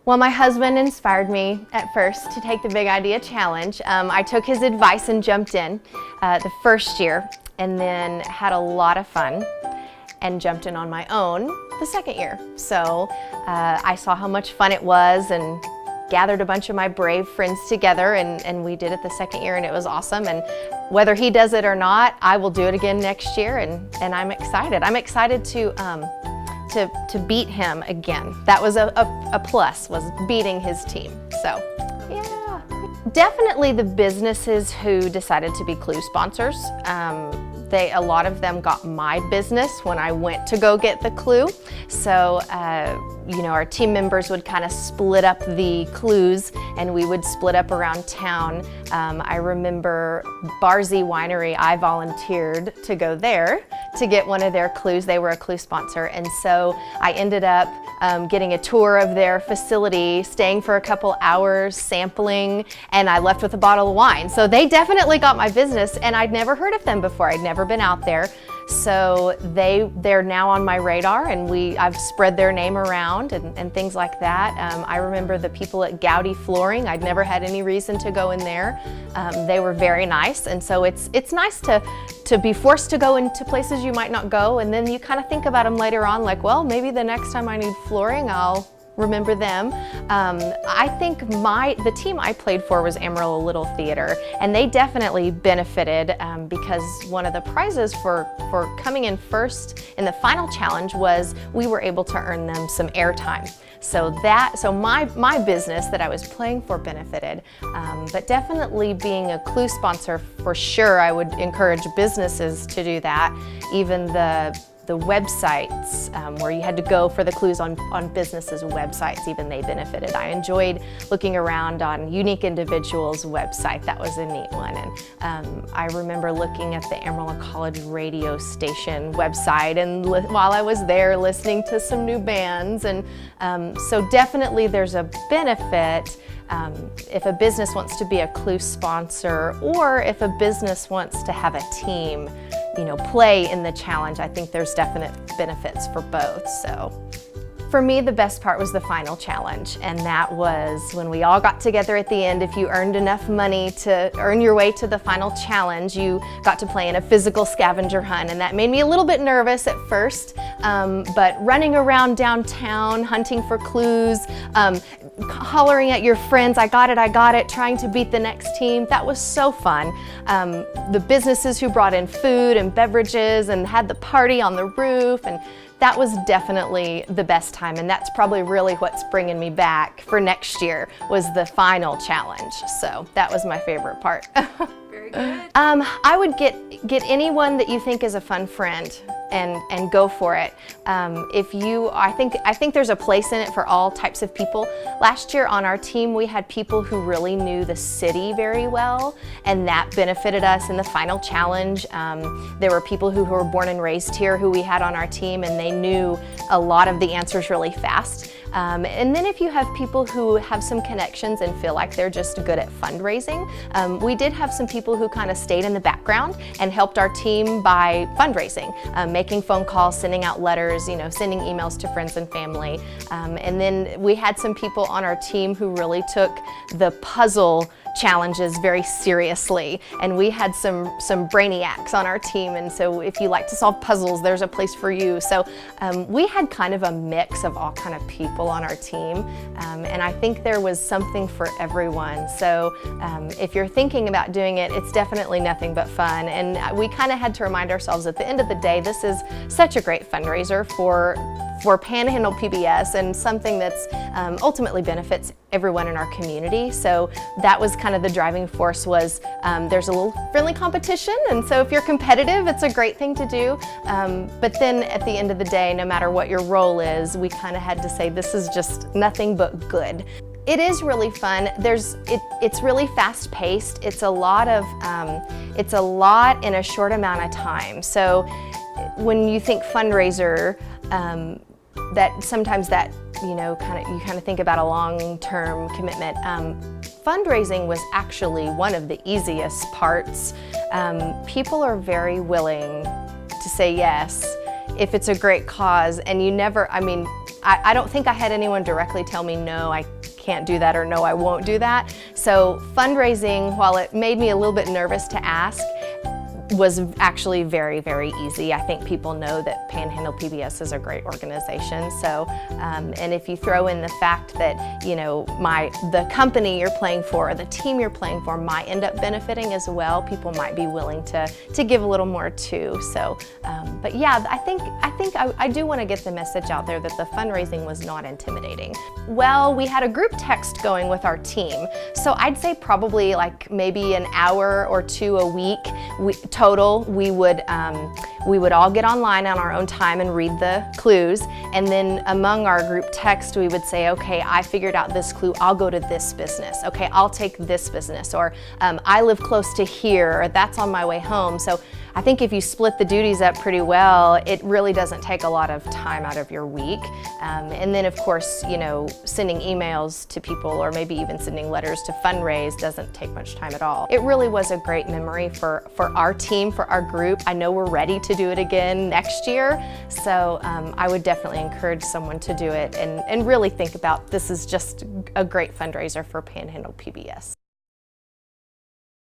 Well, my husband inspired me at first to take the Big Idea Challenge. I took his advice and jumped in the first year, and then had a lot of fun and jumped in on my own the second year. So I saw how much fun it was and gathered a bunch of my brave friends together, and we did it the second year, and it was awesome. And whether he does it or not, I will do it again next year, and I'm excited. I'm excited to beat him again. That was a plus, was beating his team. So, yeah. Definitely the businesses who decided to be Clue sponsors. A lot of them got my business when I went to go get the Clue. So, you know, our team members would kind of split up the clues, and we would split up around town. I remember Barzy Winery, I volunteered to go there to get one of their clues. They were a Clue sponsor, and so I ended up getting a tour of their facility, staying for a couple hours, sampling, and I left with a bottle of wine. So they definitely got my business, and I'd never heard of them before. I'd never been out there. So they're now on my radar, and I've spread their name around and things like that. I remember the people at Gowdy Flooring. I'd never had any reason to go in there. They were very nice, and so it's nice to be forced to go into places you might not go, and then you kind of think about them later on, like, well, maybe the next time I need flooring, I'll remember them. I think the team I played for was Amarillo Little Theater, and they definitely benefited because one of the prizes for coming in first in the final challenge was we were able to earn them some airtime. So my business that I was playing for benefited, but definitely being a Clue sponsor, for sure I would encourage businesses to do that. Even the websites where you had to go for the clues on businesses' websites, even they benefited. I enjoyed looking around on Unique Individuals' website. That was a neat one. And I remember looking at the Amarillo College radio station website, and while I was there, listening to some new bands. And so definitely there's a benefit if a business wants to be a Clue sponsor, or if a business wants to have a team, you know, play in the challenge. I think there's definite benefits for both. So for me, the best part was the final challenge, and that was when we all got together at the end. If you earned enough money to earn your way to the final challenge, you got to play in a physical scavenger hunt, and that made me a little bit nervous at first, but running around downtown, hunting for clues, hollering at your friends, I got it, trying to beat the next team, that was so fun. The businesses who brought in food and beverages and had the party on the roof, and that was definitely the best time, and that's probably really what's bringing me back for next year, was the final challenge. So that was my favorite part. Very good. I would get anyone that you think is a fun friend and go for it. I think there's a place in it for all types of people. Last year on our team, we had people who really knew the city very well, and that benefited us in the final challenge. There were people who were born and raised here who we had on our team, and they knew a lot of the answers really fast. And then if you have people who have some connections and feel like they're just good at fundraising, we did have some people who kind of stayed in the background and helped our team by fundraising, making phone calls, sending out letters, you know, sending emails to friends and family. And then we had some people on our team who really took the puzzle challenges very seriously, and we had some brainiacs on our team, and so if you like to solve puzzles, there's a place for you. So we had kind of a mix of all kind of people on our team, and I think there was something for everyone. So if you're thinking about doing it, it's definitely nothing but fun, and we kind of had to remind ourselves at the end of the day, this is such a great fundraiser for Panhandle PBS, and something that's ultimately benefits everyone in our community. So that was kind of the driving force, was there's a little friendly competition, and so if you're competitive, it's a great thing to do. But then at the end of the day, no matter what your role is, we kind of had to say this is just nothing but good. It is really fun. It's really fast-paced. It's a lot in a short amount of time. So when you think fundraiser, that sometimes that, you know, you kind of think about a long-term commitment. Fundraising was actually one of the easiest parts. People are very willing to say yes if it's a great cause, and you never, I mean, I don't think I had anyone directly tell me, no, I can't do that, or no, I won't do that. So fundraising, while it made me a little bit nervous to ask, was actually very, very easy. I think people know that Panhandle PBS is a great organization. So, and if you throw in the fact that, you know, the company you're playing for or the team you're playing for might end up benefiting as well, people might be willing to give a little more too. So, but yeah, I think I do want to get the message out there that the fundraising was not intimidating. Well, we had a group text going with our team. So I'd say probably like maybe an hour or two a week total. We would all get online on our own time and read the clues, and then among our group text we would say, okay, I figured out this clue, I'll go to this business. Okay, I'll take this business, or I live close to here, or that's on my way home. So I think if you split the duties up pretty well, it really doesn't take a lot of time out of your week. And then of course, you know, sending emails to people or maybe even sending letters to fundraise doesn't take much time at all. It really was a great memory for our team, for our group. I know we're ready to do it again next year, so I would definitely encourage someone to do it and really think about this is just a great fundraiser for Panhandle PBS.